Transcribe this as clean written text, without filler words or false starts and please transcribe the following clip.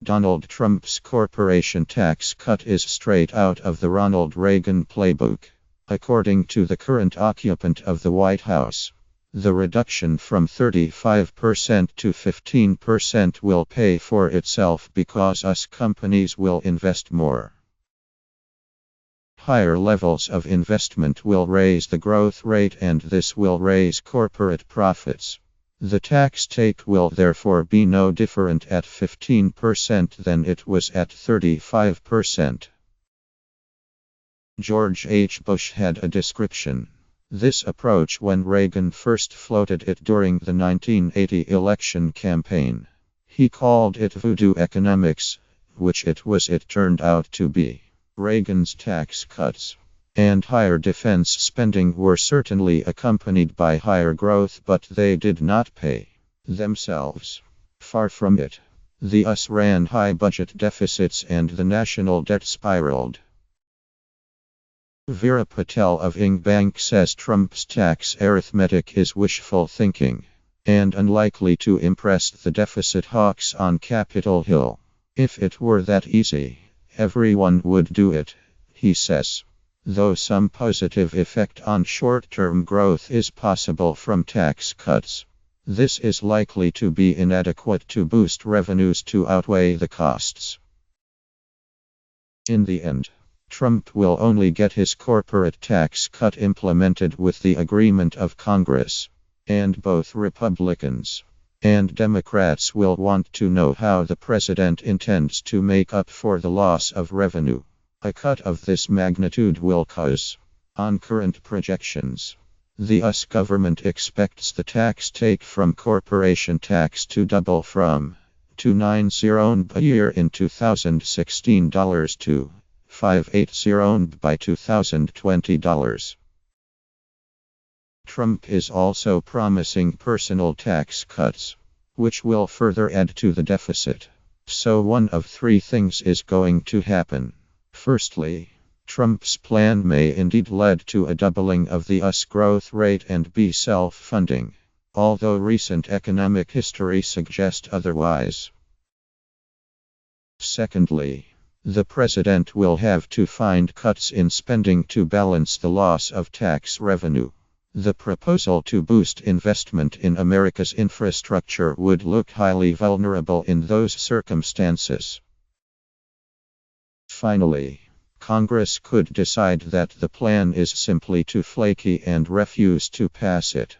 Donald Trump's corporation tax cut is straight out of the Ronald Reagan playbook. According to the current occupant of the White House, the reduction from 35% to 15% will pay for itself because US companies will invest more. Higher levels of investment will raise the growth rate, and this will raise corporate profits. The tax take will therefore be no different at 15% than it was at 35%. George H. Bush had a description. This approach when Reagan first floated it during the 1980 election campaign. He called it Voodoo Economics, which it turned out to be. Reagan's tax cuts and higher defense spending were certainly accompanied by higher growth, but they did not pay themselves. Far from it. The US ran high budget deficits and the national debt spiraled. Vera Patel of Bank says Trump's tax arithmetic is wishful thinking and unlikely to impress the deficit hawks on Capitol Hill. If it were that easy, everyone would do it, he says. Though some positive effect on short-term growth is possible from tax cuts, this is likely to be inadequate to boost revenues to outweigh the costs. In the end, Trump will only get his corporate tax cut implemented with the agreement of Congress, and both Republicans and Democrats will want to know how the president intends to make up for the loss of revenue. A cut of this magnitude will cause, on current projections, the US government expects the tax take from corporation tax to double from $290 a year in 2016 to $580 by 2020. Trump is also promising personal tax cuts, which will further add to the deficit. So one of three things is going to happen. Firstly, Trump's plan may indeed lead to a doubling of the US growth rate and be self-funding, although recent economic history suggests otherwise. Secondly, the president will have to find cuts in spending to balance the loss of tax revenue. The proposal to boost investment in America's infrastructure would look highly vulnerable in those circumstances. Finally, Congress could decide that the plan is simply too flaky and refuse to pass it.